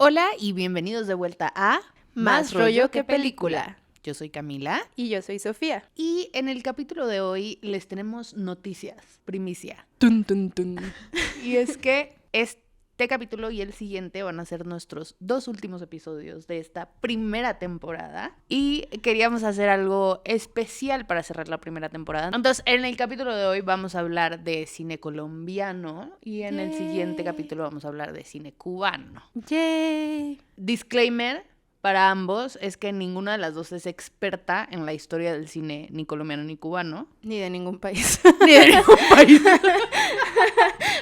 Hola y bienvenidos de vuelta a Más rollo que película. Yo soy Camila Y yo soy Sofía. y en el capítulo de hoy les tenemos noticias, primicia. Tun, tun, tun. Y es que este capítulo y el siguiente van a ser nuestros 2 últimos episodios de esta primera temporada y queríamos hacer algo especial para cerrar la primera temporada. Entonces, en el capítulo de hoy vamos a hablar de cine colombiano y en el siguiente capítulo vamos a hablar de cine cubano. ¡Yay! Disclaimer para ambos es que ninguna de las dos es experta en la historia del cine ni colombiano ni cubano. Ni de ningún país. Ni de ningún país.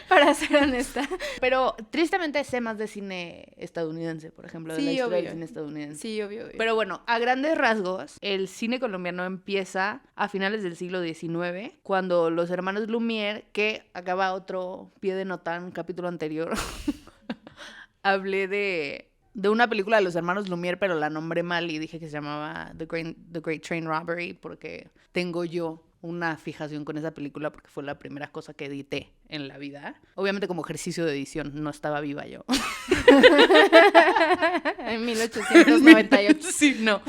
Para ser honesta. Pero tristemente sé más de cine estadounidense, por ejemplo, de Sí, la historia obvio. del cine estadounidense. Sí, obvio. Pero bueno, a grandes rasgos, el cine colombiano empieza a finales del siglo XIX, cuando los hermanos Lumière, que acaba otro pie de nota en un capítulo anterior, hablé de una película de los hermanos Lumière, pero la nombré mal y dije que se llamaba The Great Train Robbery, porque tengo yo una fijación con esa película porque fue la primera cosa que edité en la vida. Obviamente como ejercicio de edición, no estaba viva yo. En 1898. Sí, no.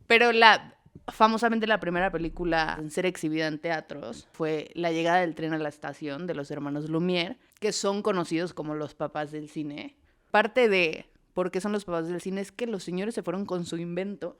Pero famosamente la primera película en ser exhibida en teatros fue La llegada del tren a la estación de los hermanos Lumière, que son conocidos como los papás del cine. Parte de por qué son los papás del cine es que los señores se fueron con su invento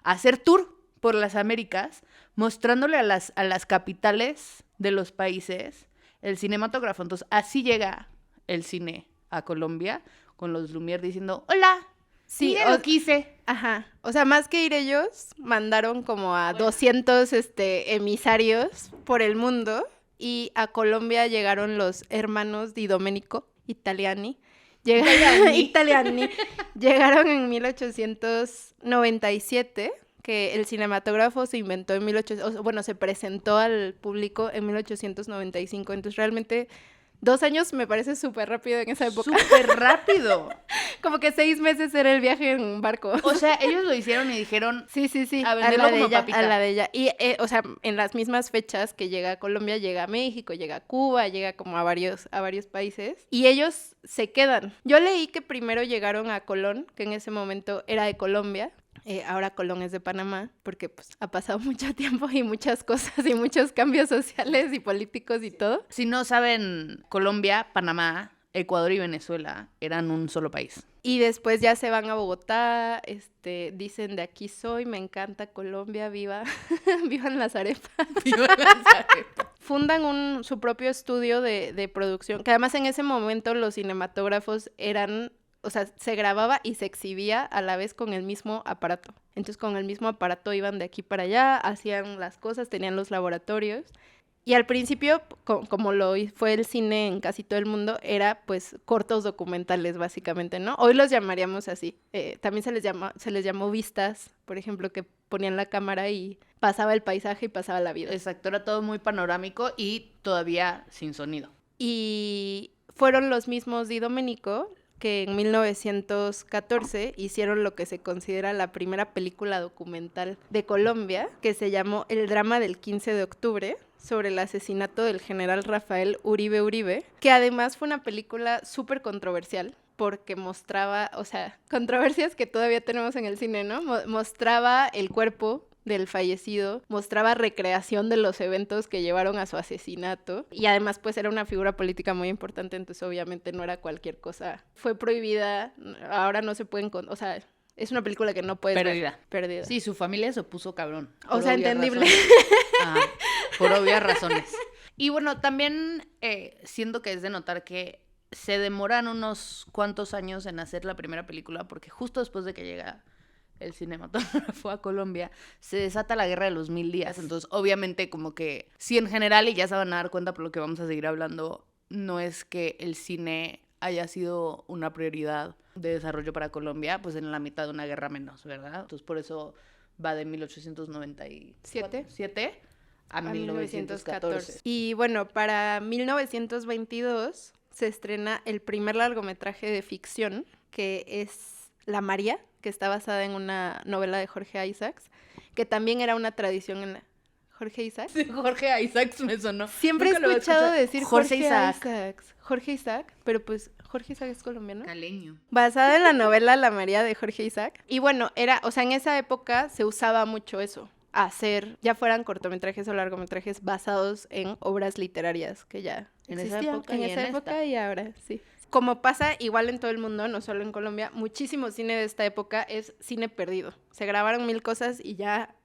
a hacer tour por las Américas, mostrándole a las capitales de los países el cinematógrafo. Entonces, así llega el cine a Colombia, con los Lumière diciendo, hola, Sí, miren lo que hice. Ajá. O sea, más que ir ellos, mandaron como a 200 emisarios por el mundo. Y a Colombia llegaron los hermanos Di Domenico Italiani. Italiani. Llegaron en 1897, que el cinematógrafo se inventó en 1800, bueno, se presentó al público en 1895, entonces realmente 2 años me parece súper rápido en esa época. ¡Súper rápido! Como que 6 meses era el viaje en un barco. O sea, ellos lo hicieron y dijeron, Sí. a venderlo como ella, papita. a la de ella. Y, o sea, en las mismas fechas que llega a Colombia, llega a México, llega a Cuba, llega como a varios países. Y ellos se quedan. Yo leí que primero llegaron a Colón, que en ese momento era de Colombia. Ahora Colón es de Panamá, porque pues ha pasado mucho tiempo y muchas cosas y muchos cambios sociales y políticos y todo. Si no saben, Colombia, Panamá, Ecuador y Venezuela eran un solo país. Y después ya se van a Bogotá, dicen de aquí soy, me encanta Colombia, viva, vivan las arepas. ¡Viva las arepas! Fundan su propio estudio de producción, que además en ese momento los cinematógrafos eran, o sea, se grababa y se exhibía a la vez con el mismo aparato. Entonces con el mismo aparato iban de aquí para allá, hacían las cosas, tenían los laboratorios. Y al principio, como lo fue el cine en casi todo el mundo, era pues cortos documentales básicamente, ¿no? Hoy los llamaríamos así. También se les llamó vistas, por ejemplo, que ponían la cámara y pasaba el paisaje y pasaba la vida. Exacto, era todo muy panorámico y todavía sin sonido. Y fueron los mismos Di Domenico que en 1914 hicieron lo que se considera la primera película documental de Colombia, que se llamó El drama del 15 de octubre, sobre el asesinato del general Rafael Uribe, que además fue una película súper controversial, porque mostraba, o sea, controversias que todavía tenemos en el cine, ¿no? Mostraba el cuerpo del fallecido, mostraba recreación de los eventos que llevaron a su asesinato y además pues era una figura política muy importante, entonces obviamente no era cualquier cosa. Fue prohibida, ahora no se pueden, o sea, es una película que no puedes ver. Perdida. Sí, su familia se opuso cabrón. O sea, entendible. Ajá, por obvias razones. Y bueno, también siento que es de notar que se demoran unos cuantos años en hacer la primera película porque justo después de que llega el cinematógrafo a Colombia, se desata la guerra de los 1000 días. Entonces, obviamente, como que sí, en general, y ya se van a dar cuenta por lo que vamos a seguir hablando, no es que el cine haya sido una prioridad de desarrollo para Colombia, pues en la mitad de una guerra menos, ¿verdad? Entonces, por eso va de 1897 a 1914. Y bueno, para 1922 se estrena el primer largometraje de ficción, que es La María, que está basada en una novela de Jorge Isaacs, que también era una tradición en la... ¿Jorge Isaacs? Sí, Jorge Isaacs me sonó. Siempre he escuchado decir Jorge Isaacs, pero pues Jorge Isaac es colombiano. Caleño. Basada en la novela La María de Jorge Isaac. Y bueno, o sea, en esa época se usaba mucho eso, hacer, ya fueran cortometrajes o largometrajes basados en obras literarias que ya En esa existían. época En y esa en época esta. y ahora, sí. Como pasa igual en todo el mundo, no solo en Colombia, muchísimo cine de esta época es cine perdido. Se grabaron 1000 cosas y ya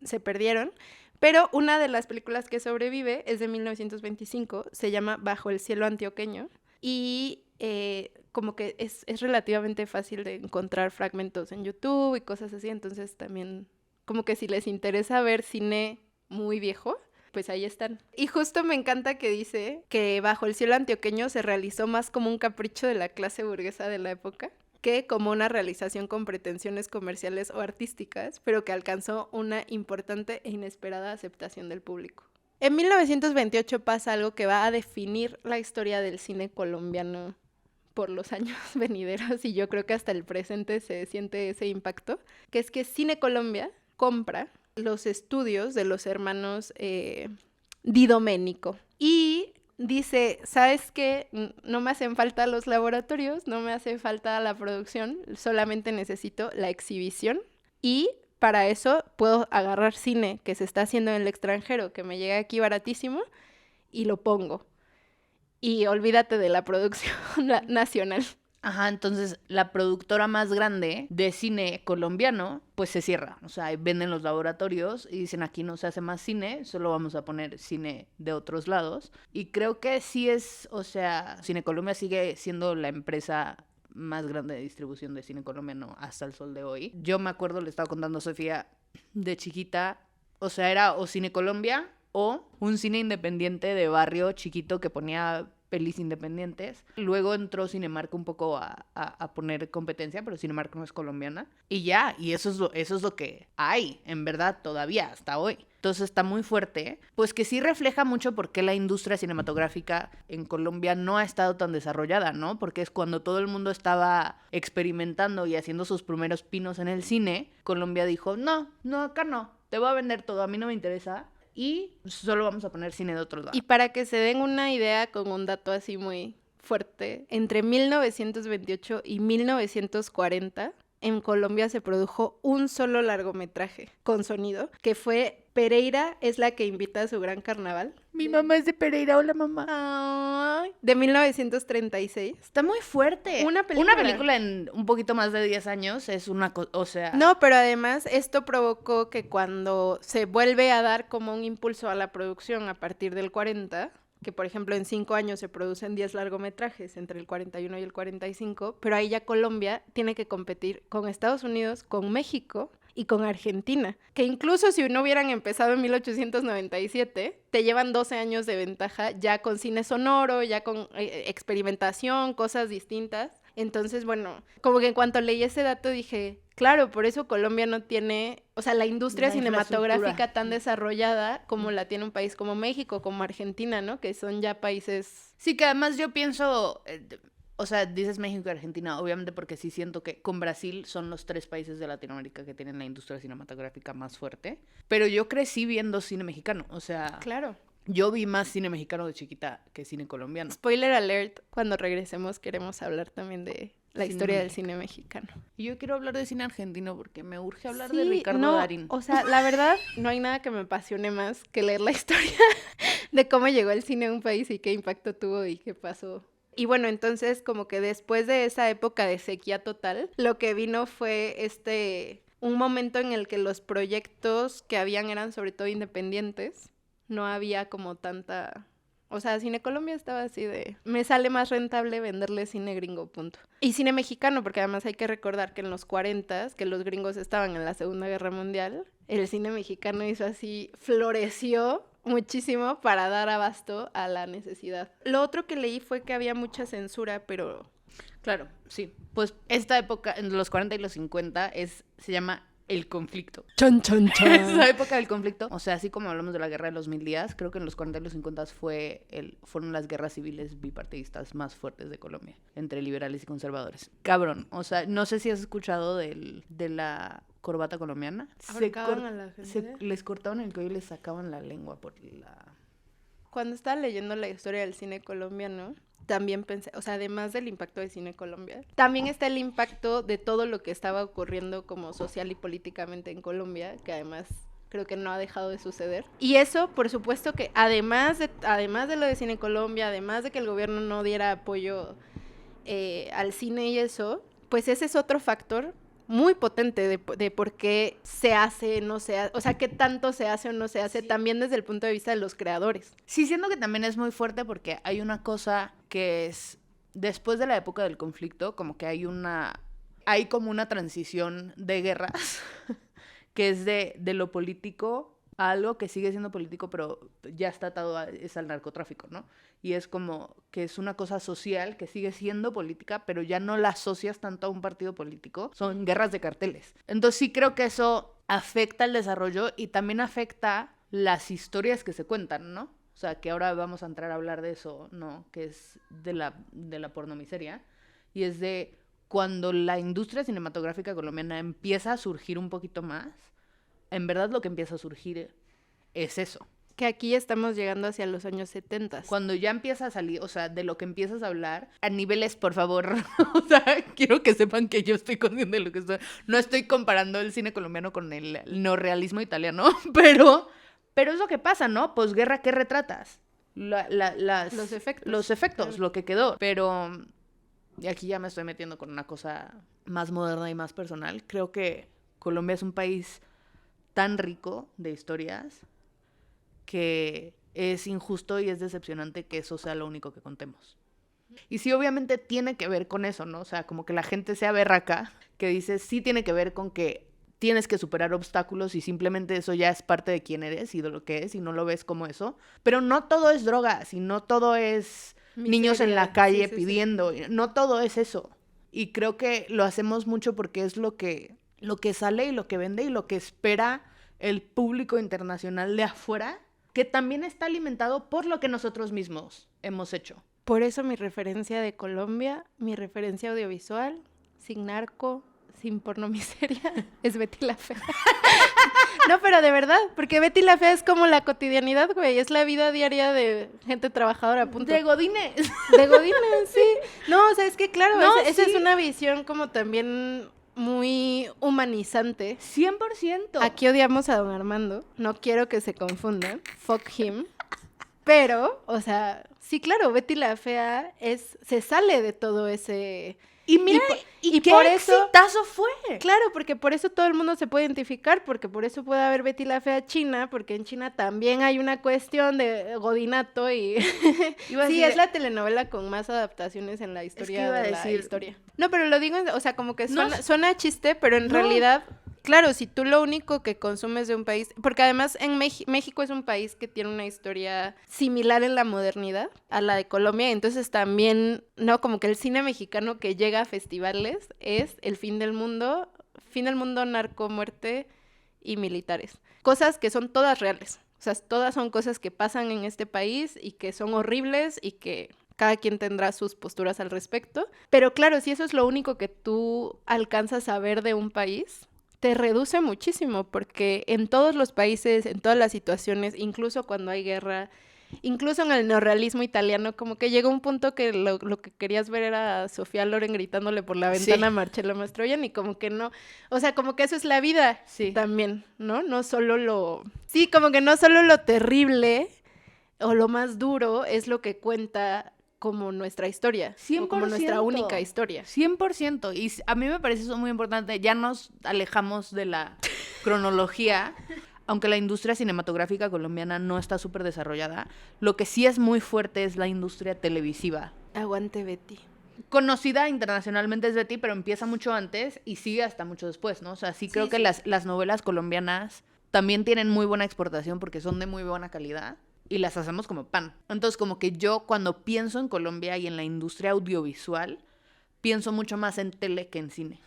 se perdieron. Pero una de las películas que sobrevive es de 1925, se llama Bajo el cielo antioqueño y como que es relativamente fácil de encontrar fragmentos en YouTube y cosas así, entonces también como que si les interesa ver cine muy viejo, pues ahí están. Y justo me encanta que dice que Bajo el cielo antioqueño se realizó más como un capricho de la clase burguesa de la época que como una realización con pretensiones comerciales o artísticas, pero que alcanzó una importante e inesperada aceptación del público. En 1928 pasa algo que va a definir la historia del cine colombiano por los años venideros, y yo creo que hasta el presente se siente ese impacto, que es que Cine Colombia compra los estudios de los hermanos Di Domenico y dice, ¿sabes qué? No me hacen falta los laboratorios, no me hace falta la producción, solamente necesito la exhibición y para eso puedo agarrar cine que se está haciendo en el extranjero, que me llega aquí baratísimo y lo pongo. Y olvídate de la producción nacional. Ajá, entonces la productora más grande de cine colombiano, pues se cierra. O sea, venden los laboratorios y dicen aquí no se hace más cine, solo vamos a poner cine de otros lados. Y creo que sí es, o sea, Cine Colombia sigue siendo la empresa más grande de distribución de cine colombiano hasta el sol de hoy. Yo me acuerdo, le estaba contando a Sofía, de chiquita, o sea, era o Cine Colombia o un cine independiente de barrio chiquito que ponía pelis independientes. Luego entró Cinemark un poco a poner competencia, pero Cinemark no es colombiana. Y ya, y eso es lo que hay, en verdad, todavía, hasta hoy. Entonces está muy fuerte, pues que sí refleja mucho por qué la industria cinematográfica en Colombia no ha estado tan desarrollada, ¿no? Porque es cuando todo el mundo estaba experimentando y haciendo sus primeros pinos en el cine, Colombia dijo, no, acá no, te voy a vender todo, a mí no me interesa. Y solo vamos a poner cine de otros lados. Y para que se den una idea con un dato así muy fuerte, entre 1928 y 1940 en Colombia se produjo un solo largometraje con sonido, que fue Pereira es la que invita a su gran carnaval. Mi mamá es de Pereira, hola mamá. Ay, de 1936. Está muy fuerte. Una película en un poquito más de 10 años es una cosa, o sea... No, pero además esto provocó que cuando se vuelve a dar como un impulso a la producción a partir del 40, que por ejemplo en 5 años se producen 10 largometrajes entre el 41 y el 45, pero ahí ya Colombia tiene que competir con Estados Unidos, con México y con Argentina, que incluso si no hubieran empezado en 1897, te llevan 12 años de ventaja ya con cine sonoro, ya con experimentación, cosas distintas. Entonces, bueno, como que en cuanto leí ese dato dije, claro, por eso Colombia no tiene, o sea, la industria cinematográfica tan desarrollada como la tiene un país como México, como Argentina, ¿no? Que son ya países... Sí, que además yo pienso... O sea, dices México y Argentina, obviamente porque sí siento que con Brasil son los 3 países de Latinoamérica que tienen la industria cinematográfica más fuerte. Pero yo crecí viendo cine mexicano, o sea... Claro. Yo vi más cine mexicano de chiquita que cine colombiano. Spoiler alert, cuando regresemos queremos hablar también de la historia del cine mexicano. Y yo quiero hablar de cine argentino porque me urge hablar de Ricardo Darín. O sea, la verdad, no hay nada que me apasione más que leer la historia de cómo llegó el cine a un país y qué impacto tuvo y qué pasó. Y bueno, entonces como que después de esa época de sequía total, lo que vino fue un momento en el que los proyectos que habían eran sobre todo independientes. No había como tanta... O sea, Cine Colombia estaba así de... Me sale más rentable venderle cine gringo, punto. Y cine mexicano, porque además hay que recordar que en los 40s, que los gringos estaban en la Segunda Guerra Mundial, el cine mexicano hizo así, floreció muchísimo para dar abasto a la necesidad. Lo otro que leí fue que había mucha censura, pero... Claro, sí. Pues esta época, en los 40 y los 50, se llama el conflicto. Chon, chon, chon. Esa época del conflicto. O sea, así como hablamos de la guerra de los 1000 días, creo que en los 40 y los 50 fueron las guerras civiles bipartidistas más fuertes de Colombia, entre liberales y conservadores. Cabrón. O sea, no sé si has escuchado de la corbata colombiana. Ahorcaban a la gente. Les cortaban el cuello y les sacaban la lengua por la... Cuando estaba leyendo la historia del cine colombiano, también pensé, o sea, además del impacto de Cine Colombia, también está el impacto de todo lo que estaba ocurriendo como social y políticamente en Colombia, que además creo que no ha dejado de suceder. Y eso, por supuesto que además de lo de Cine Colombia, además de que el gobierno no diera apoyo al cine y eso, pues ese es otro factor muy potente de por qué se hace, no se hace, o sea, qué tanto se hace o no se hace, sí, también desde el punto de vista de los creadores. Sí, siento que también es muy fuerte porque hay una cosa que es, después de la época del conflicto, como que hay como una transición de guerras, que es de lo político a algo que sigue siendo político, pero ya está atado es al narcotráfico, ¿no? Y es como que es una cosa social que sigue siendo política, pero ya no la asocias tanto a un partido político. Son guerras de carteles. Entonces sí creo que eso afecta el desarrollo y también afecta las historias que se cuentan, ¿no? O sea, que ahora vamos a entrar a hablar de eso, ¿no? Que es de la pornomiseria. Y es de cuando la industria cinematográfica colombiana empieza a surgir un poquito más, en verdad lo que empieza a surgir es eso. Que aquí estamos llegando hacia los años 70. Cuando ya empieza a salir, o sea, de lo que empiezas a hablar, a niveles, por favor, o sea, quiero que sepan que yo estoy consciente de lo que estoy... No estoy comparando el cine colombiano con el neorrealismo italiano, pero es lo que pasa, ¿no? Posguerra, ¿qué retratas? Los efectos. Claro. Lo que quedó. Pero, y aquí ya me estoy metiendo con una cosa más moderna y más personal. Creo que Colombia es un país tan rico de historias que es injusto y es decepcionante que eso sea lo único que contemos. Y sí, obviamente tiene que ver con eso, ¿no? O sea, como que la gente sea berraca, que dice, sí tiene que ver con que tienes que superar obstáculos y simplemente eso ya es parte de quién eres y de lo que es y no lo ves como eso. Pero no todo es drogas y no todo es niños en la calle pidiendo, sí. No todo es eso. Y creo que lo hacemos mucho porque es lo que sale y lo que vende y lo que espera el público internacional de afuera, que también está alimentado por lo que nosotros mismos hemos hecho. Por eso mi referencia de Colombia, mi referencia audiovisual, sin narco, sin pornomiseria, es Betty la Fea. No, pero de verdad, porque Betty la Fea es como la cotidianidad, güey, es la vida diaria de gente trabajadora, punto. De godines. De godines, sí. No, o sea, es que claro, no, esa es una visión como también muy humanizante. 100%. Aquí odiamos a don Armando, no quiero que se confundan, fuck him. Pero, o sea, sí, claro, Betty la Fea se sale de todo ese... Y mira, y qué por exitazo fue. Claro, porque por eso todo el mundo se puede identificar, porque por eso puede haber Betty la Fea China, porque en China también hay una cuestión de godinato y... Sí, es la telenovela con más adaptaciones en la historia la historia. No, pero lo digo, o sea, como que suena a chiste, pero en realidad... Claro, si tú lo único que consumes de un país, porque además en México es un país que tiene una historia similar en la modernidad a la de Colombia, entonces también, ¿no? Como que el cine mexicano que llega a festivales es el fin del mundo, narco, muerte y militares. Cosas que son todas reales, o sea, todas son cosas que pasan en este país y que son horribles y que... Cada quien tendrá sus posturas al respecto, pero claro, si eso es lo único que tú alcanzas a ver de un país... te reduce muchísimo, porque en todos los países, en todas las situaciones, incluso cuando hay guerra, incluso en el neorrealismo italiano, como que llega un punto que lo que querías ver era a Sofía Loren gritándole por la ventana a Marcello Mastroianni, y como que no, o sea, como que eso es la vida también, ¿no? No solo como que no solo lo terrible o lo más duro es lo que cuenta como nuestra historia, 100%, o como nuestra única historia. 100%, y a mí me parece eso muy importante, ya nos alejamos de la cronología, aunque la industria cinematográfica colombiana no está súper desarrollada, lo que sí es muy fuerte es la industria televisiva. Aguante Betty. Conocida internacionalmente es Betty, pero empieza mucho antes y sigue hasta mucho después, ¿no? O sea, sí creo que las novelas colombianas también tienen muy buena exportación porque son de muy buena calidad. Y las hacemos como pan. Entonces, como que yo cuando pienso en Colombia y en la industria audiovisual, pienso mucho más en tele que en cine.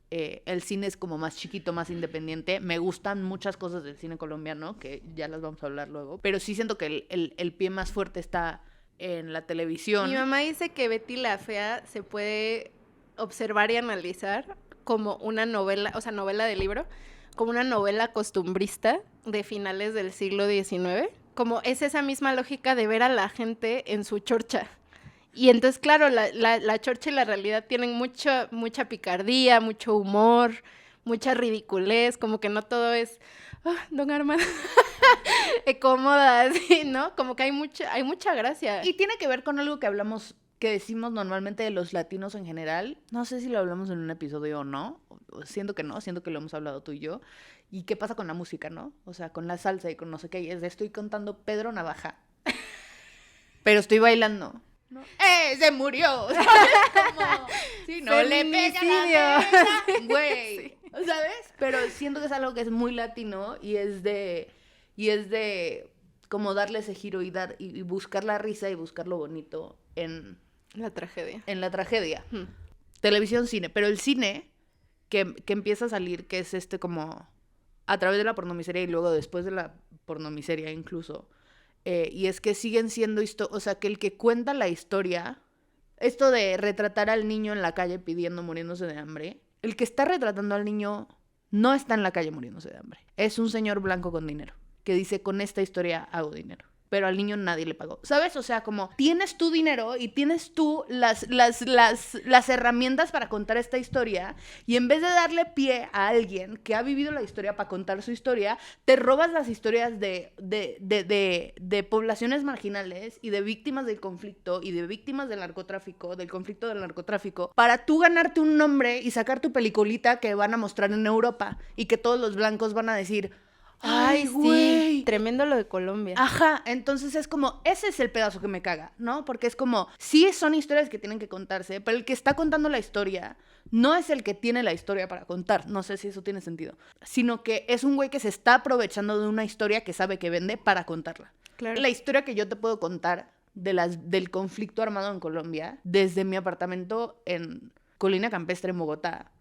El cine es como más chiquito, más independiente. Me gustan muchas cosas del cine colombiano, que ya las vamos a hablar luego. Pero sí siento que el pie más fuerte está en la televisión. Mi mamá dice que Betty la Fea se puede observar y analizar como una novela, o sea, novela de libro, como una novela costumbrista de finales del siglo XIX. Como es esa misma lógica de ver a la gente en su chorcha Y entonces, claro, la Chorcha y la realidad tienen mucha picardía, mucho humor, mucha ridiculez, como que no todo es, don Armando, cómoda, así, ¿no? Como que hay mucha gracia. Y tiene que ver con algo que decimos normalmente de los latinos en general. No sé si lo hablamos en un episodio o no. Siento que no, siento que lo hemos hablado tú y yo. ¿Y qué pasa con la música, no? O sea, con la salsa y con no sé qué. Y es de estoy contando Pedro Navaja. Pero estoy bailando. ¿No? Se murió. ¿Sabes? Como, si no le pega la negra, güey. Sí. ¿Sabes? Pero siento que es algo que es muy latino y es de como darle ese giro y buscar la risa y buscar lo bonito en la tragedia. En la tragedia. Televisión, cine. Pero el cine que empieza a salir, que es como a través de la pornomiseria y luego después de la pornomiseria incluso. Y es que siguen siendo o sea, que el que cuenta la historia, esto de retratar al niño en la calle pidiendo, muriéndose de hambre, el que está retratando al niño no está en la calle muriéndose de hambre. Es un señor blanco con dinero que dice, con esta historia hago dinero. Pero al niño nadie le pagó. ¿Sabes? O sea, como tienes tu dinero y tienes tú las herramientas para contar esta historia y en vez de darle pie a alguien que ha vivido la historia para contar su historia, te robas las historias de poblaciones marginales y de víctimas del conflicto y de víctimas del narcotráfico, del conflicto del narcotráfico, para tú ganarte un nombre y sacar tu peliculita que van a mostrar en Europa y que todos los blancos van a decir... Ay, güey. Sí, tremendo lo de Colombia. Ajá, entonces es como, ese es el pedazo que me caga, ¿no? Porque es como, sí son historias que tienen que contarse, pero el que está contando la historia no es el que tiene la historia para contar, no sé si eso tiene sentido, sino que es un güey que se está aprovechando de una historia que sabe que vende para contarla. Claro. La historia que yo te puedo contar del conflicto armado en Colombia, desde mi apartamento en Colina Campestre, en Bogotá,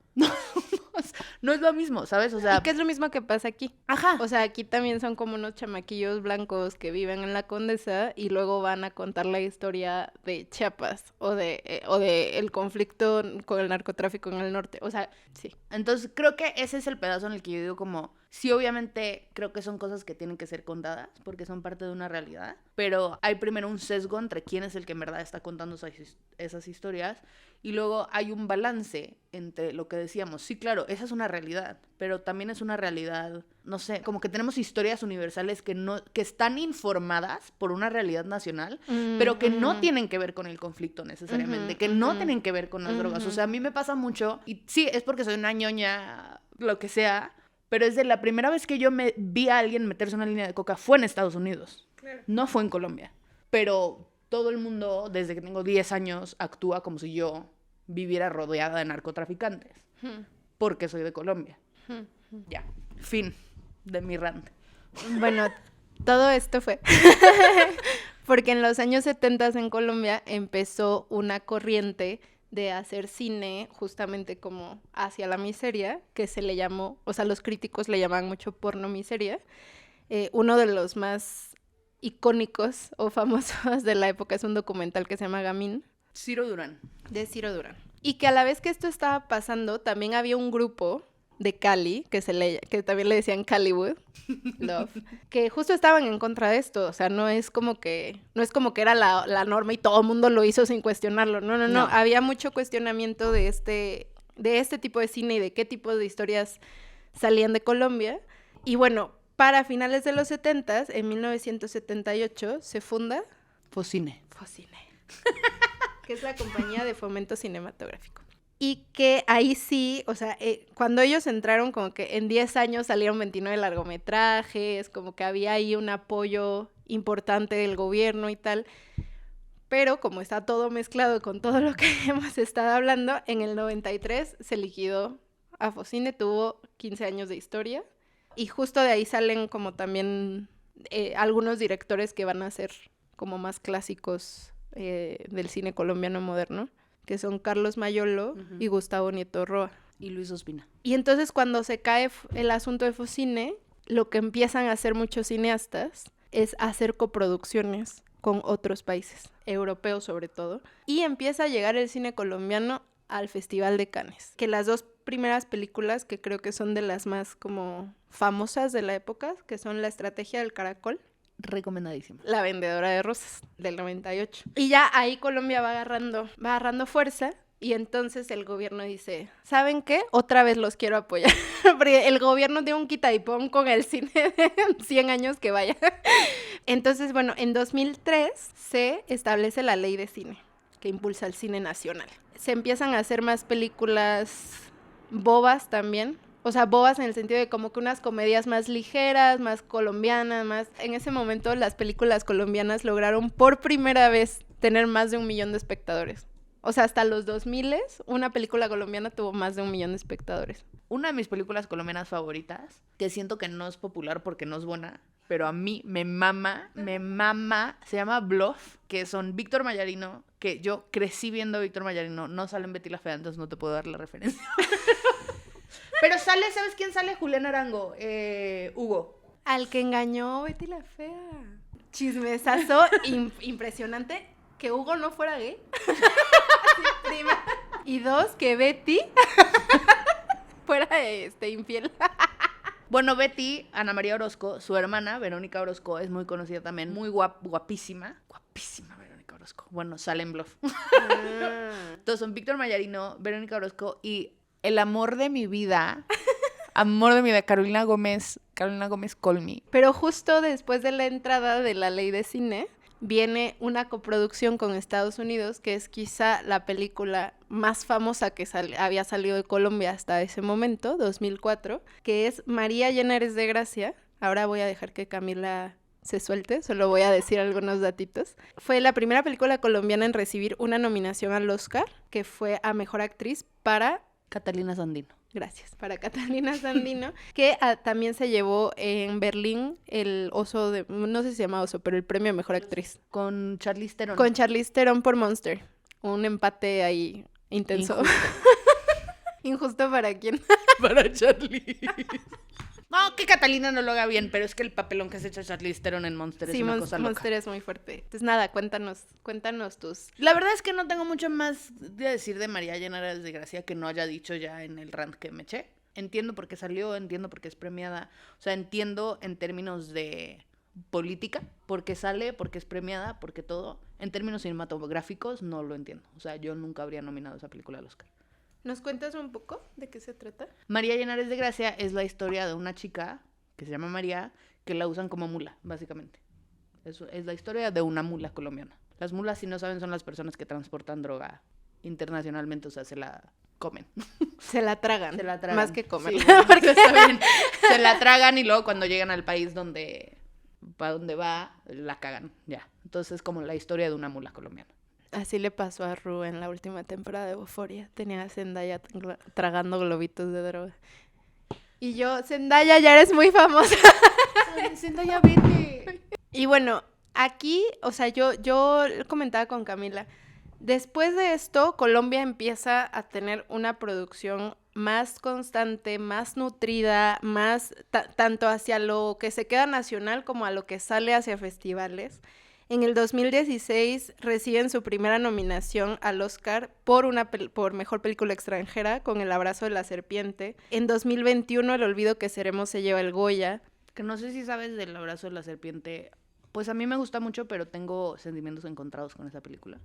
no es lo mismo, ¿sabes? O sea, y que es lo mismo que pasa aquí. Ajá. O sea, aquí también son como unos chamaquillos blancos que viven en la Condesa y luego van a contar la historia de Chiapas o de el conflicto con el narcotráfico en el norte. O sea, sí. Entonces, creo que ese es el pedazo en el que yo digo como... Sí, obviamente, creo que son cosas que tienen que ser contadas porque son parte de una realidad, pero hay primero un sesgo entre quién es el que en verdad está contando esas historias y luego hay un balance entre lo que decíamos. Sí, claro, esa es una realidad, pero también es una realidad, no sé, como que tenemos historias universales que están informadas por una realidad nacional, pero que no tienen que ver con el conflicto necesariamente, que no tienen que ver con las drogas. O sea, a mí me pasa mucho, y sí, es porque soy una ñoña, lo que sea, pero es de la primera vez que yo me vi a alguien meterse una línea de coca fue en Estados Unidos. Claro. No fue en Colombia. Pero todo el mundo, desde que tengo 10 años, actúa como si yo viviera rodeada de narcotraficantes. Porque soy de Colombia. Ya. Fin de mi rant. Bueno, todo esto fue porque en los años 70 en Colombia empezó una corriente de hacer cine justamente como hacia la miseria, que se le llamó, o sea, los críticos le llamaban mucho porno miseria. Uno de los más icónicos o famosos de la época es un documental que se llama Gamín. Ciro Durán. De Ciro Durán. Y que a la vez que esto estaba pasando, también había un grupo de Cali, que también le decían Caliwood, Love, que justo estaban en contra de esto. O sea, no es como que era la norma y todo el mundo lo hizo sin cuestionarlo. No. Había mucho cuestionamiento de este tipo de cine y de qué tipo de historias salían de Colombia. Y bueno, para finales de los 70s, en 1978, se funda Focine. Que es la compañía de fomento cinematográfico. Y que ahí sí, o sea, cuando ellos entraron, como que en 10 años salieron 29 largometrajes, como que había ahí un apoyo importante del gobierno y tal. Pero como está todo mezclado con todo lo que hemos estado hablando, en el 93 se liquidó a Focine, tuvo 15 años de historia. Y justo de ahí salen como también algunos directores que van a ser como más clásicos del cine colombiano moderno, que son Carlos Mayolo y Gustavo Nieto Roa. Y Luis Ospina. Y entonces cuando se cae el asunto de Focine, lo que empiezan a hacer muchos cineastas es hacer coproducciones con otros países, europeos sobre todo. Y empieza a llegar el cine colombiano al Festival de Cannes, que las dos primeras películas que creo que son de las más como famosas de la época, que son La Estrategia del Caracol. Recomendadísima. La vendedora de rosas, del 98. Y ya ahí Colombia va agarrando fuerza. Y entonces el gobierno dice, ¿saben qué? Otra vez los quiero apoyar. Porque el gobierno tiene un quita y pon con el cine de 100 años que vaya. Entonces, bueno, en 2003 se establece la ley de cine, que impulsa el cine nacional. Se empiezan a hacer más películas bobas también. O sea, bobas en el sentido de como que unas comedias más ligeras, más colombianas, más... En ese momento las películas colombianas lograron por primera vez tener más de 1 millón de espectadores. O sea, hasta los 2000 una película colombiana tuvo más de 1 millón de espectadores. Una de mis películas colombianas favoritas, que siento que no es popular porque no es buena, pero a mí me mama, se llama Bluff, que son Víctor Mayarino, que yo crecí viendo a Víctor Mayarino, no sale en Betty la Fea, entonces no te puedo dar la referencia. Pero sale, ¿sabes quién sale? Julián Arango, Hugo. Al que engañó Betty la Fea. Chismesazo impresionante. Que Hugo no fuera gay. Sí, prima. Y 2, que Betty fuera infiel. Bueno, Betty, Ana María Orozco, su hermana, Verónica Orozco, es muy conocida también, muy guapísima. Guapísima Verónica Orozco. Bueno, sale en Bluff. Entonces son Víctor Mayarino, Verónica Orozco y el amor de mi vida, Carolina Gómez Colmy. Pero justo después de la entrada de la ley de cine, viene una coproducción con Estados Unidos, que es quizá la película más famosa que había salido de Colombia hasta ese momento, 2004, que es María llena eres de gracia. Ahora voy a dejar que Camila se suelte, solo voy a decir algunos datitos. Fue la primera película colombiana en recibir una nominación al Oscar, que fue a Mejor Actriz para... Catalina Sandino. Gracias, para Catalina Sandino, que también se llevó en Berlín el oso de, no sé si se llama oso, pero el premio a Mejor Actriz. Con Charlize Theron. Con Charlize Theron por Monster. Un empate ahí intenso. Injusto para quién. Para Charlize. No, que Catalina no lo haga bien, pero es que el papelón que se echa Charlize Theron en Monster es una cosa loca. Monster es muy fuerte. Entonces nada, cuéntanos tus... La verdad es que no tengo mucho más de decir de María llena de desgracia que no haya dicho ya en el rant que me eché. Entiendo por qué salió, entiendo por qué es premiada. O sea, entiendo en términos de política, por qué sale, por qué es premiada, por qué todo. En términos cinematográficos no lo entiendo. O sea, yo nunca habría nominado esa película al Oscar. ¿Nos cuentas un poco de qué se trata? María Llenares de Gracia es la historia de una chica que se llama María, que la usan como mula, básicamente. Eso es la historia de una mula colombiana. Las mulas, si no saben, son las personas que transportan droga internacionalmente, o sea, se la comen. Se la tragan. Se la tragan. Más que comer. Sí, porque está bien. Se la tragan y luego cuando llegan al país para donde va, la cagan, ya. Entonces es como la historia de una mula colombiana. Así le pasó a Ru en la última temporada de Euphoria. Tenía a Zendaya tragando globitos de droga. Y yo, Zendaya, ya eres muy famosa. Zendaya, vete. Y bueno, aquí, o sea, yo comentaba con Camila, después de esto, Colombia empieza a tener una producción más constante, más nutrida, más tanto hacia lo que se queda nacional como a lo que sale hacia festivales. En el 2016 reciben su primera nominación al Oscar por Mejor Película Extranjera con El Abrazo de la Serpiente. En 2021 El Olvido que Seremos se lleva el Goya. Que no sé si sabes del Abrazo de la Serpiente. Pues a mí me gusta mucho, pero tengo sentimientos encontrados con esa película.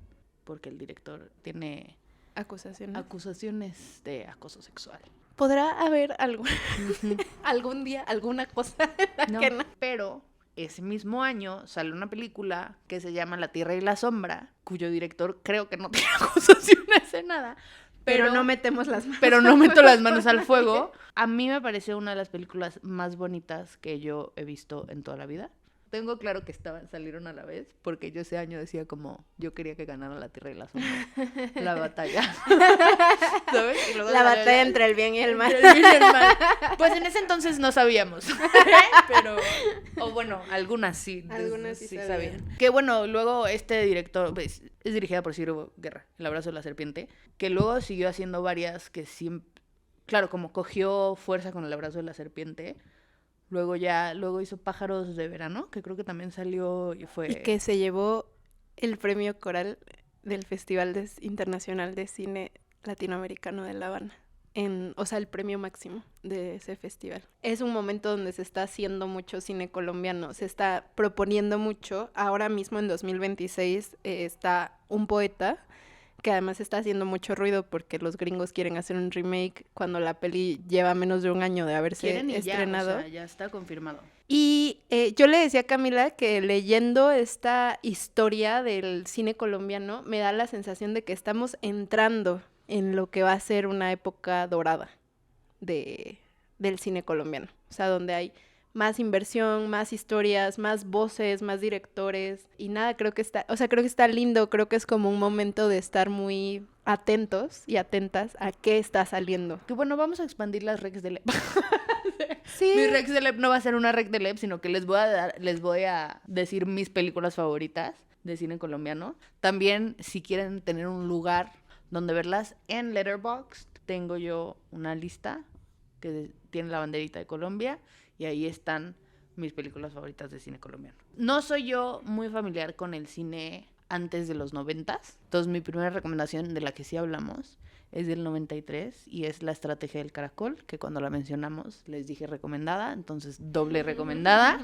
Porque el director tiene... acusaciones de acoso sexual. ¿Podrá haber algún día alguna cosa en la que no? Pero... ese mismo año sale una película que se llama La Tierra y la Sombra, cuyo director creo que no tiene acusaciones de nada. Pero no metemos las manos. Pero no meto las manos al fuego. A mí me pareció una de las películas más bonitas que yo he visto en toda la vida. Tengo claro que salieron a la vez, porque yo ese año decía como, yo quería que ganara La Tierra y la Sombra. La batalla. ¿Sabes? Y luego la batalla entre el bien y el mal. Entre el bien y el mal. Pues en ese entonces no sabíamos. Pero, o bueno, algunas sí. Algunas sí sabían. Que bueno, luego este director, pues, es dirigida por Ciro Guerra, El Abrazo de la Serpiente, que luego siguió haciendo varias que siempre, claro, como cogió fuerza con El Abrazo de la Serpiente. Luego hizo Pájaros de Verano, que creo que también salió y fue... Y que se llevó el premio Coral del Festival Internacional de Cine Latinoamericano de La Habana. o sea, el premio máximo de ese festival. Es un momento donde se está haciendo mucho cine colombiano, se está proponiendo mucho. Ahora mismo en 2026 está Un Poeta, que además está haciendo mucho ruido porque los gringos quieren hacer un remake cuando la peli lleva menos de un año de haberse estrenado. Ya, o sea, ya está confirmado. Y yo le decía a Camila que leyendo esta historia del cine colombiano me da la sensación de que estamos entrando en lo que va a ser una época dorada del cine colombiano. O sea, donde hay más inversión, más historias, más voces, más directores y nada, creo que está lindo, creo que es como un momento de estar muy atentos y atentas a qué está saliendo. Que bueno, vamos a expandir las recs de LEP. Sí. Mi recs de LEP no va a ser una rec de LEP, sino que les voy a decir mis películas favoritas de cine colombiano. También, si quieren tener un lugar donde verlas, en Letterboxd tengo yo una lista que tiene la banderita de Colombia y ahí están mis películas favoritas de cine colombiano. No soy yo muy familiar con el cine antes de los 90s, entonces mi primera recomendación de la que sí hablamos es del 93 y es La Estrategia del Caracol, que cuando la mencionamos les dije recomendada, entonces doble recomendada.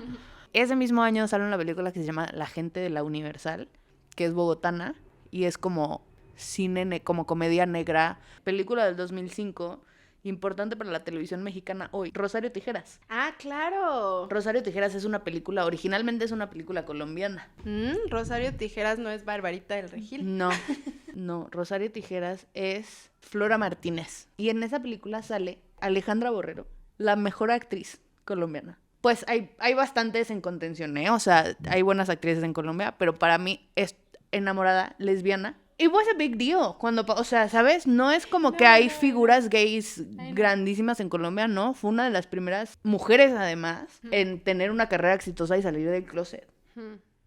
Ese mismo año sale una película que se llama La Gente de la Universal, que es bogotana y es como cine, como comedia negra, película del 2005, importante para la televisión mexicana hoy. Rosario Tijeras. Ah, claro. Rosario Tijeras es una película, originalmente es una película colombiana. Rosario Tijeras no es Barbarita del Regil. No, Rosario Tijeras es Flora Martínez. Y en esa película sale Alejandra Borrero, la mejor actriz colombiana. Pues hay bastantes en contención, ¿eh? O sea, hay buenas actrices en Colombia, pero para mí es enamorada, lesbiana. It was a big deal. O sea, ¿sabes? No es como que hay figuras gays grandísimas en Colombia, ¿no? Fue una de las primeras mujeres, además, en tener una carrera exitosa y salir del closet.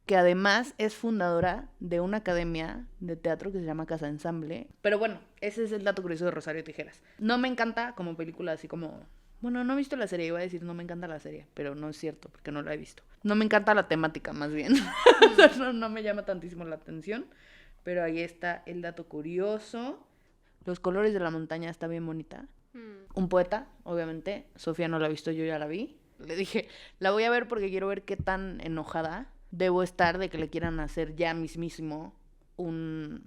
Que además es fundadora de una academia de teatro que se llama Casa Ensamble. Pero bueno, ese es el dato curioso de Rosario Tijeras. No me encanta como película así como... Bueno, no he visto la serie, iba a decir no me encanta la serie, pero no es cierto, porque no la he visto. No me encanta la temática, más bien. no me llama tantísimo la atención. Pero ahí está el dato curioso. Los colores de la montaña está bien bonita. Un Poeta, obviamente. Sofía no la ha visto, yo ya la vi. Le dije, la voy a ver porque quiero ver qué tan enojada debo estar de que le quieran hacer ya mismísimo una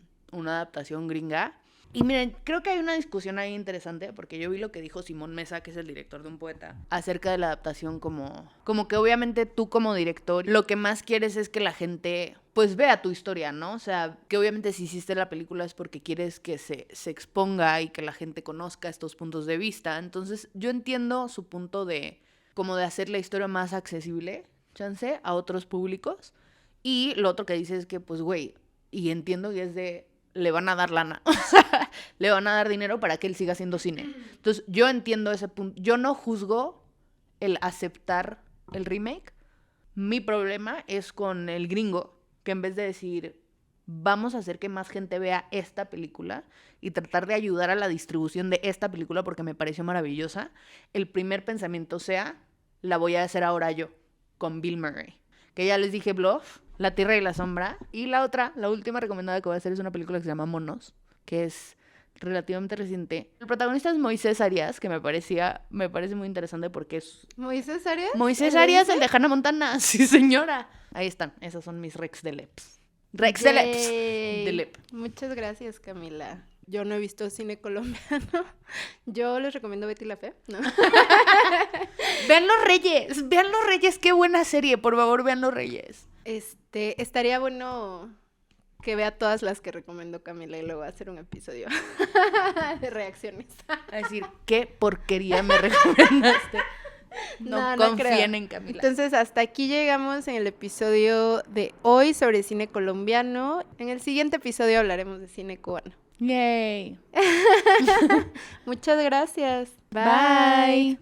adaptación gringa. Y miren, creo que hay una discusión ahí interesante, porque yo vi lo que dijo Simón Mesa, que es el director de Un Poeta, acerca de la adaptación como que obviamente tú como director lo que más quieres es que la gente pues vea tu historia, ¿no? O sea, que obviamente si hiciste la película es porque quieres que se exponga y que la gente conozca estos puntos de vista. Entonces yo entiendo su punto de como de hacer la historia más accesible, chance, a otros públicos. Y lo otro que dice es que pues güey, y entiendo que es de... le van a dar lana, o sea, le van a dar dinero para que él siga haciendo cine. Entonces, yo entiendo ese punto. Yo no juzgo el aceptar el remake. Mi problema es con el gringo, que en vez de decir, vamos a hacer que más gente vea esta película y tratar de ayudar a la distribución de esta película porque me pareció maravillosa, el primer pensamiento sea, la voy a hacer ahora yo, con Bill Murray. Que ya les dije, Bluff, La Tierra y la Sombra. Y la última recomendada que voy a hacer es una película que se llama Monos, que es relativamente reciente. El protagonista es Moisés Arias, que me parece muy interesante porque es... ¿Moisés Arias? Moisés Arias, el de Hannah Montana. Sí, señora. Ahí están, esas son mis recs de Leps. Recs de Leps. De Lep. Muchas gracias, Camila. Yo no he visto cine colombiano. Yo les recomiendo Betty la Fea, ¿no? Vean Los Reyes, qué buena serie, por favor, vean Los Reyes. Estaría bueno que vea todas las que recomendó Camila y luego hacer un episodio de reacciones. A decir, qué porquería me recomendaste. No confíen en Camila. Entonces, hasta aquí llegamos en el episodio de hoy sobre cine colombiano. En el siguiente episodio hablaremos de cine cubano. Yay. Muchas gracias. Bye.